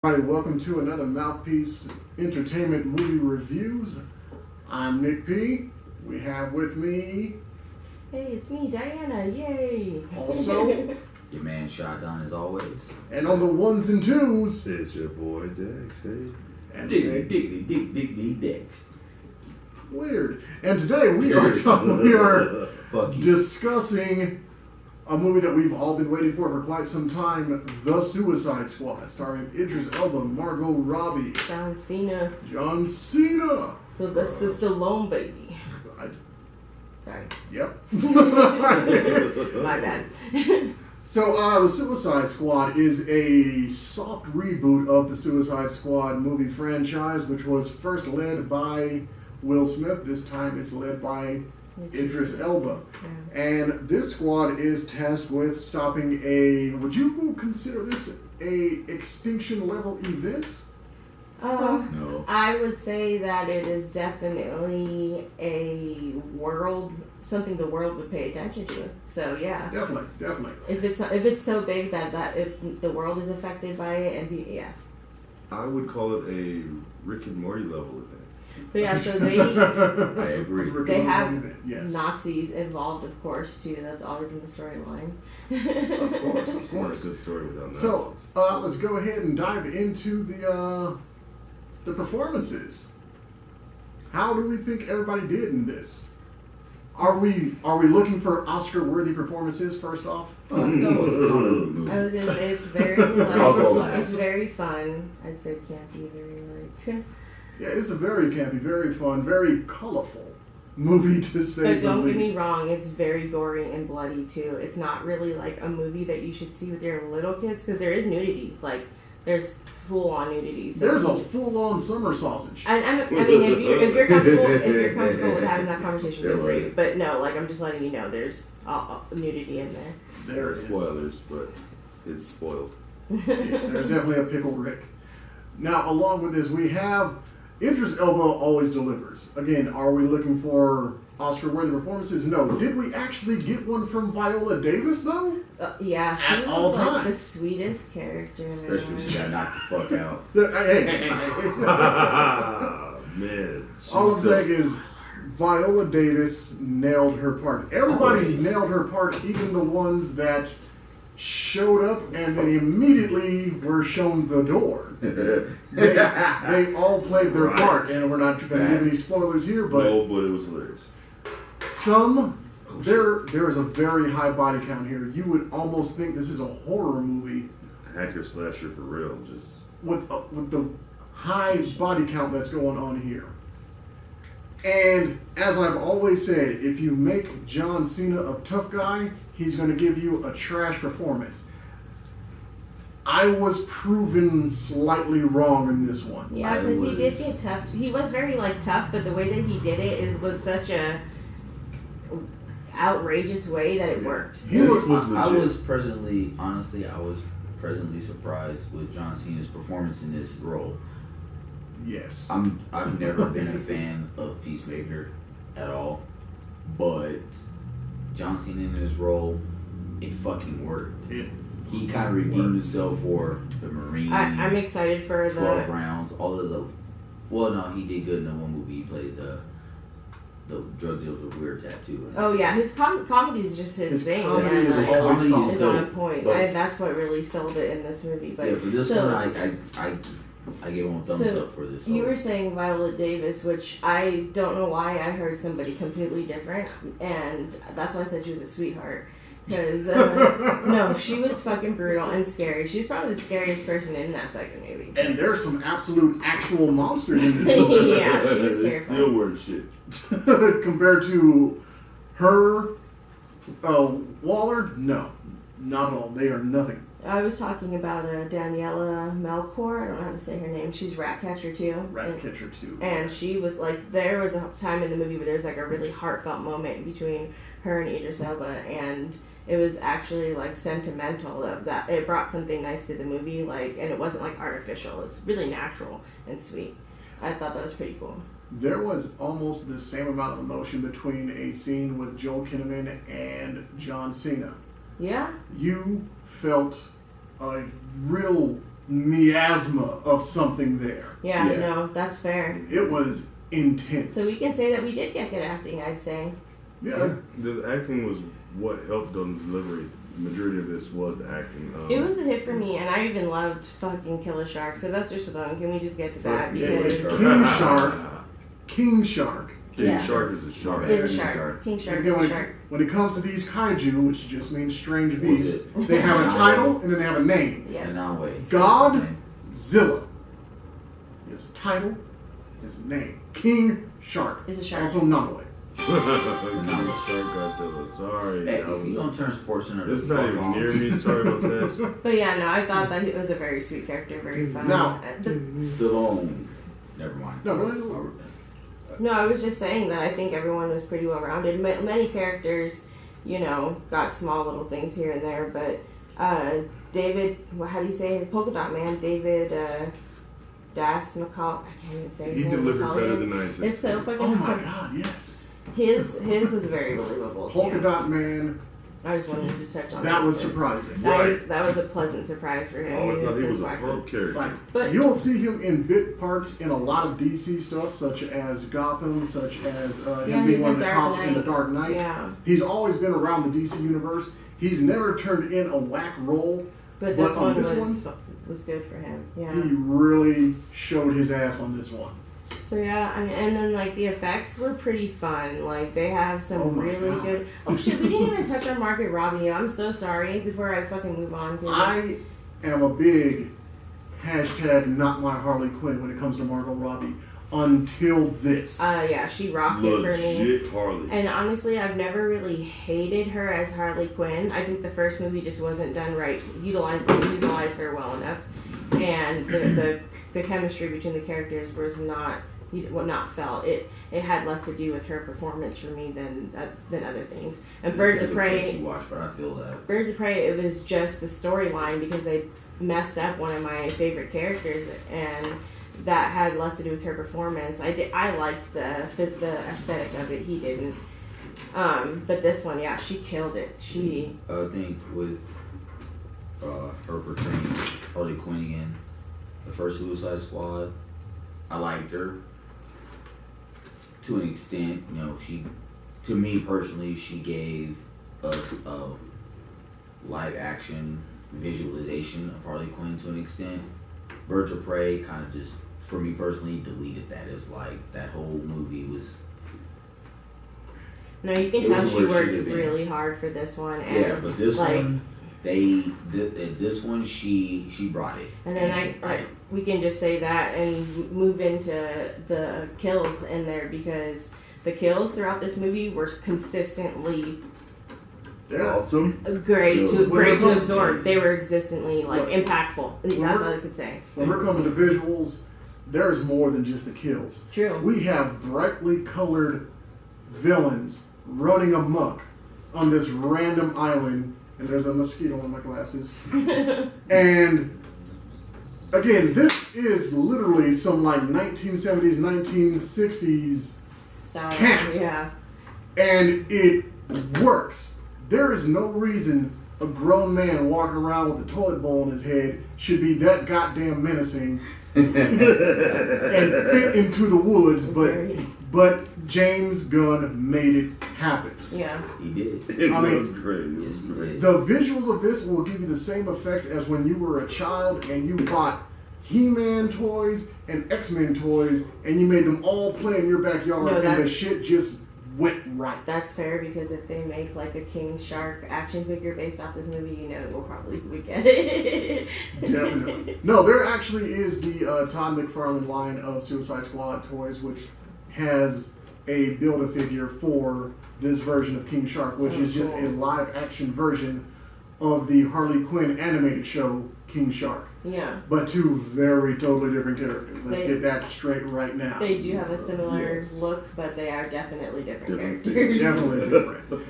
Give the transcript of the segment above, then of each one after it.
Everybody, welcome to another Mouthpiece Entertainment Movie Reviews. I'm Nick P. We have with me Hey, it's me, Diana. Yay! also, Your man Shotgun as always. and on the ones and twos, It's your boy Dex, hey. and Diggity, today, diggity, dicks. weird. And today we are Fuck you. discussing a movie that we've all been waiting for quite some time, The Suicide Squad, starring Idris Elba, Margot Robbie, John Cena, John Cena. Sylvester Stallone, baby. I, Sorry, yep. my bad. So, The Suicide Squad is a soft reboot of the Suicide Squad movie franchise, which was first led by Will Smith. This time it's led by Idris Elba. Yeah. And this squad is tasked with stopping would you consider this a extinction level event? No. I would say that it is definitely something the world would pay attention to. So yeah, Definitely. if it's so big that if the world is affected by it, yeah. I would call it a Rick and Morty level event. So yeah, so they I agree. Rick they and have Morty event, yes. Nazis involved, of course, too. That's always in the storyline. Of course. It's not a good story without Nazis. So, let's go ahead and dive into the performances. How do we think everybody did in this? Are we looking for Oscar-worthy performances first off? No, it's a comic book movie. I was gonna say it's very I'll go like, last. it's very fun. I'd say campy, very like. Yeah, it's a very campy, very fun, very colorful movie to say But the don't get me least. wrong, it's very gory and bloody too. It's not really like a movie that you should see with your little kids because there is nudity. Like there's full on nudity. So There's a full-on summer sausage. I mean, if you're comfortable with having that conversation, There good for you. was. But no, like I'm just letting you know, there's nudity in there. There it is. Spoilers, but it's spoiled. Yes, there's definitely a pickle Rick. Now, along with this, we have Idris Elba always delivers. Again, are we looking for Oscar-worthy performances? No. Did we actually get one from Viola Davis, though? Yeah, she At was all like times. the sweetest character. Especially when she got knocked the fuck out. Man. All I'm saying is Viola Davis nailed her part. Everybody Always. nailed her part, even the ones that showed up and then immediately were shown the door. They all played their Right. part, and we're not going to give any spoilers here, but No, but it was hilarious. there is a very high body count here. You would almost think this is a horror movie Hacker slasher for real. Just with the high body count that's going on here. And as I've always said, if you make John Cena a tough guy, he's going to give you a trash performance. I was proven slightly wrong in this one. Yeah, I because he did was- get tough. He was very like tough, but the way that he did it was such a outrageous way that it worked. He was, I legit. was presently surprised with John Cena's performance in this role. yes. I've never been a fan of Peacemaker at all, but John Cena in his role, it fucking worked. He kind of redeemed himself for the Marine. I'm excited for 12 the. rounds, all of the. Well, no, he did good in the one movie. He played the drug dealer with a weird tattoo. Oh yeah, his comedy is just his thing. comedy and, is like, always comedy solid. is dope, on point. but- That's what really sold it in this movie. But yeah, for this so, one, I give him a thumbs So, up for this. you were saying Viola Davis, which I don't know why I heard somebody completely different, and that's why I said she was a sweetheart. Because, no, she was fucking brutal and scary. She's probably the scariest person in that fucking movie. And there's some absolute actual monsters in this movie. Yeah, she was It's terrifying. still word shit. Compared to her, Waller, no. Not at all. They are nothing. I was talking about Daniela Melchior. I don't know how to say her name. She's Ratcatcher too. Ratcatcher too. And yes. she was like, there was a time in the movie where there's like a really heartfelt moment between her and Idris Elba, and it was actually like sentimental. That it brought something nice to the movie, like, and it wasn't like artificial. It's really natural and sweet. I thought that was pretty cool. There was almost the same amount of emotion between a scene with Joel Kinnaman and John Cena. Yeah. You felt a real miasma of something there. Yeah, Yeah. no, that's fair. It was intense. So we can say that we did get good acting, I'd say. Yeah. The acting was what helped on the delivery. The majority of this was the acting. It was a hit for me, and I even loved fucking Killer Shark. Sylvester Stallone, can we just get to that? Yeah, Because it's King Shark. King Shark. King Yeah. Shark is a shark. is a King shark. Shark. King Shark Again, is a shark. when it comes to these kaiju, which just means strange What was beasts, it? they have a title and then they have a name. Yes. And now wait. Godzilla. He has a title, he has a name. King Shark. Is a shark. Also Nanaue. Shark Godzilla. Sorry. Hey, that if you was- don't turn sports center, It's the not fuck even off. near me. Sorry about that. But yeah, no, I thought that he was a very sweet character, very fun. Now- Stallone. Never mind. No, go ahead. No, I was just saying that I think everyone was pretty well rounded. Many characters, you know, got small little things here and there, but David, how do you say it? Polka Dot Man, David Das McCall. I can't even say his He name. delivered McCauley. better than I anticipated. It's so fucking Oh my fun. god, yes. His was very believable. Polka too. Dot Man, I just wanted to touch on that was because surprising. That was a pleasant surprise for I him. always thought he was a wacky. pro character. Like, But- you'll see him in bit parts in a lot of DC stuff, such as Gotham, such as Yeah, him he's being one of in the Dark cops in The Knight. Dark Knight. Yeah, He's always been around the DC universe. He's never turned in a whack role. but But this on one this was good for him. Yeah. He really showed his ass on this one. So yeah, I mean, and then like the effects were pretty fun. Like they have some Oh my really God. good. Oh shit, we didn't even touch on Margaret Robbie. I'm so sorry. Before I fucking move on, 'cause- I am a big hashtag not my Harley Quinn when it comes to Margot Robbie until this. yeah, she rocked it for me. Legit Harley. And honestly, I've never really hated her as Harley Quinn. I think the first movie just wasn't done right, utilize her well enough, and the chemistry between the characters was not felt. It had less to do with her performance for me than other things. And Birds of Prey. You watch, but I feel that. Birds of Prey, it was just the storyline because they messed up one of my favorite characters, and that had less to do with her performance. I liked the aesthetic of it. He didn't. But this one, yeah, she killed it. I think with her portraying Harley Quinn again, the first Suicide Squad, I liked her to an extent. You know, to me personally, she gave us a live action visualization of Harley Quinn to an extent. Birds of Prey kind of just, for me personally, deleted that. As like that whole movie was. No, you can It tell was she where she worked would've been. really hard for this one. And Yeah, but this like, one, this one she brought it. And then we can just say that and move into the kills in there because the kills throughout this movie were consistently They're awesome. great to Yeah. absorb. They were consistently like Look, impactful. That's all I could say. When we're coming to visuals, there's more than just the kills. True. We have brightly colored villains running amok on this random island, and there's a mosquito on my glasses. And again, this is literally some like 1970s, 1960s Style. Camp. Yeah. and it works. There is no reason a grown man walking around with a toilet bowl on his head should be that goddamn menacing and fit into the woods, but James Gunn made it happen. Yeah. He did. It I mean- was great. It was Yes, he great. did. The visuals of this will give you the same effect as when you were a child and you bought He-Man toys and X-Men toys and you made them all play in your backyard No, and the that's- shit just went right. That's fair because if they make like a King Shark action figure based off this movie, you know we'll probably get it. Definitely. No, there actually is the Todd McFarlane line of Suicide Squad toys, which has a Build-A-Figure for this version of King Shark, which is just a live-action version of the Harley Quinn animated show, King Shark. Yeah. But two very totally different characters. Let's They- get that straight right now. They do have a similar Yes. look, but they are definitely different Different characters. Definitely different.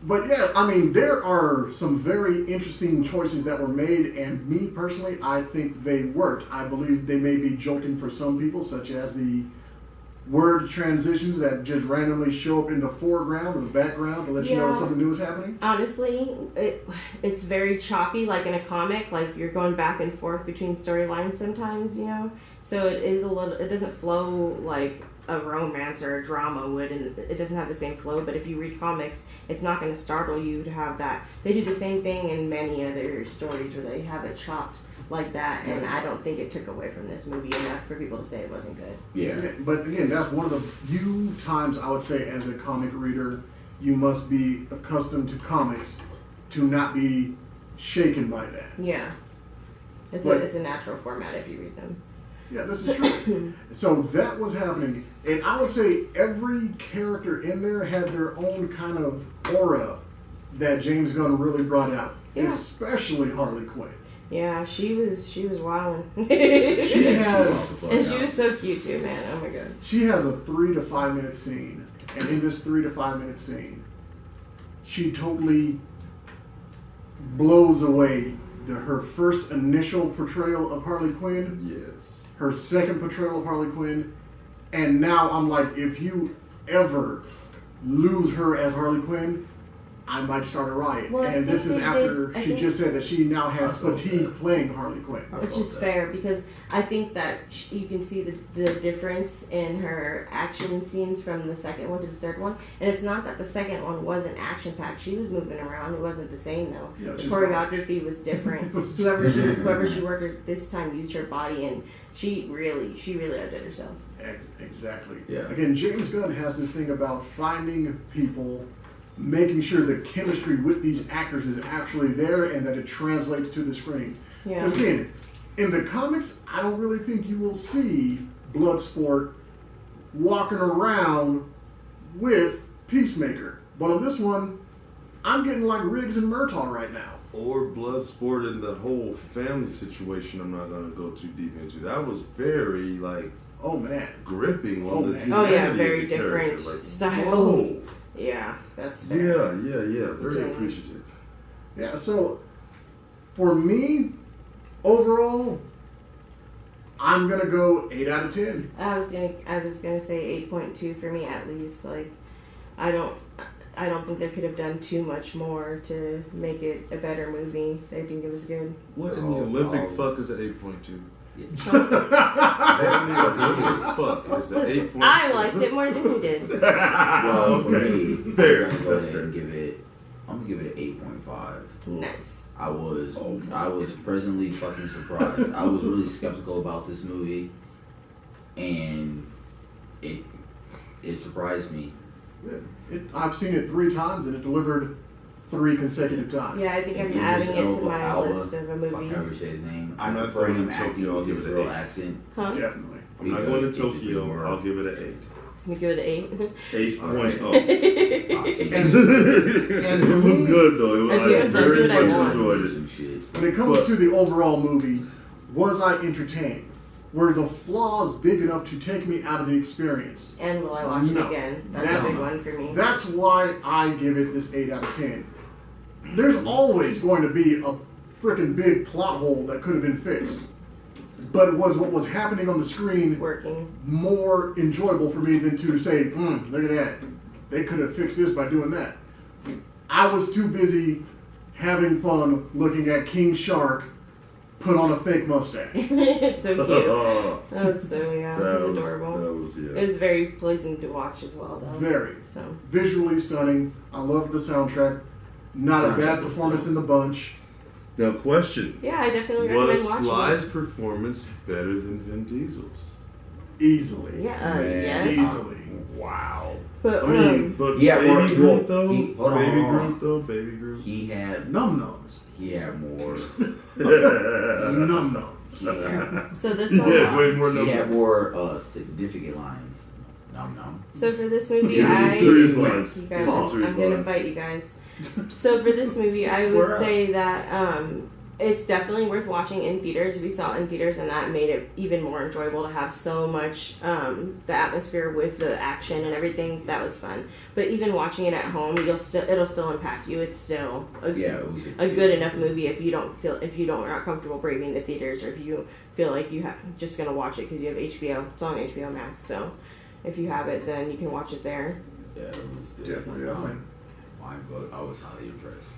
But yeah, I mean, there are some very interesting choices that were made, and me personally, I think they worked. I believe they may be jolting for some people, such as the word transitions that just randomly show up in the foreground or the background to let you know Yeah. something new is happening? Honestly, it's very choppy, like in a comic. Like you're going back and forth between storylines sometimes, you know. So it is a little. It doesn't flow like a romance or a drama would, and it doesn't have the same flow. But if you read comics, it's not going to startle you to have that. They do the same thing in many other stories where they have it chopped like that, and I don't think it took away from this movie enough for people to say it wasn't good. Yeah. But again, that's one of the few times I would say as a comic reader, you must be accustomed to comics to not be shaken by that. Yeah, But- it's a natural format if you read them. Yeah, this is true. So that was happening, and I would say every character in there had their own kind of aura that James Gunn really brought out, Yeah. especially Harley Quinn. Yeah, she was wilding. She has And she was so cute too, man. Oh my god. she has a 3 to 5 minute scene, and in this 3 to 5 minute scene, she totally blows away her first initial portrayal of Harley Quinn, Yes. her second portrayal of Harley Quinn, and now I'm like, if you ever lose her as Harley Quinn, I might start a riot. Well, I and this think is they after did- I she think- just said that she now has I felt fatigue that. playing Harley Quinn. Which is fair because I think that you can see the difference in her action scenes from the second one to the third one. And it's not that the second one wasn't action packed. She was moving around. It wasn't the same though. Yeah, The she's choreography was different. It was whoever she worked with this time used her body, and she really outdid herself. Exactly. Yeah. Again, James Gunn has this thing about finding people, making sure the chemistry with these actors is actually there and that it translates to the screen. Yeah. Because again, in the comics, I don't really think you will see Bloodsport walking around with Peacemaker. But on this one, I'm getting like Riggs and Murtaugh right now. Or Bloodsport and the whole family situation. I'm not gonna go too deep into. That was very like Oh man. gripping Oh, on the man. humanity Oh yeah, of very the different character. Like, styles. whoa. Yeah, that's fair. Yeah. Very Yeah. appreciative. Yeah, so for me, overall, I'm gonna go 8 out of 10. I was gonna say 8.2 for me at least. Like, I don't think they could have done too much more to make it a better movie. I think it was good. What in the Olympic fuck is an 8.2? Fuck is the 8.2? I liked it more than you did. Well, for Okay. me, Fair. I'm gonna go That's ahead fair. and I'm gonna give it an 8.5. Nice. I was presently fucking surprised. I was really skeptical about this movie, and it surprised me. I've seen it 3 times and it delivered 3 consecutive times. Yeah, I think I'm And adding it Idris to my Elba, list of a fuck movie. however you say his name. I I'm not prefer going him to acting Tokyo, I'll with give his it an real 8. accent. Huh? Definitely. I'm not because going to it just didn't Tokyo. work. I'll give it an 8. You give it an 8. 8.0. Ah, Jesus. And for It was me, good though. I do very what I much want. enjoyed it. Some shit. when it comes But- to the overall movie, was I entertained? Were the flaws big enough to take me out of the experience? And will I watch it No. again? That's That's- a big one for me. That's why I give it this 8 out of 10. There's always going to be a freaking big plot hole that could have been fixed. But was what was happening on the screen Working. more enjoyable for me than to say, look at that. They could have fixed this by doing that. I was too busy having fun looking at King Shark put on a fake mustache. It's so cute. Oh, Oh, it's so yeah, that it's was adorable. that was yeah. It was very pleasing to watch as well, though. Very. So Visually stunning. I loved the soundtrack. Not a Soundtrack bad was performance dope. in the bunch. Now, question: yeah, I definitely recommend was watching Sly's performance better than Vin Diesel's? Easily. it. Yeah, Man. yes. Easily. Wow. But I mean, but Yeah, Baby well, Groot though. hold on, Baby hold on. Groot though. Baby Groot. He had Num-nums. more. Num-nums. Yeah. so this one. Yeah, way more He number. had more significant lines. Nom. So for this movie, Yeah, some I serious lines. you guys, Some serious I'm gonna lines. fight you guys. So for this movie, I would say that it's definitely worth watching in theaters. We saw it in theaters, and that made it even more enjoyable to have so much the atmosphere with the action and everything. That was fun. But even watching it at home, it'll still impact you. It's still It was a good enough movie if you are not comfortable braving the theaters, or if you feel like just gonna watch it because you have HBO. It's on HBO Max, so if you have it, then you can watch it there. Yeah, it was good. Definitely, definitely. Mine, but I was highly impressed.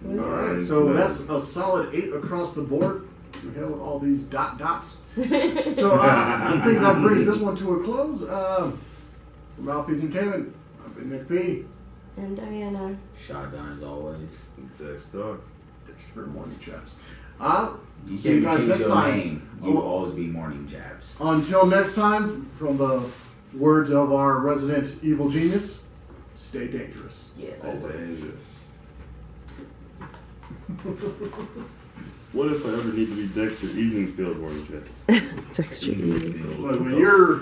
All right, so that's a solid 8 across the board. To hell with all these dots. So I think that brings this one to a close. From Mouthpiece Entertainment, I've been Nick P. And Diana. Shotgun as always. Dexter. For morning chaps. You See you said guys change next your time. name. You will always be morning jabs. Until next time, from the words of our resident evil genius, stay dangerous. Yes. Dangerous. What if I ever need to be Dexter Evening Field morning chats? Dexter. Look, when you're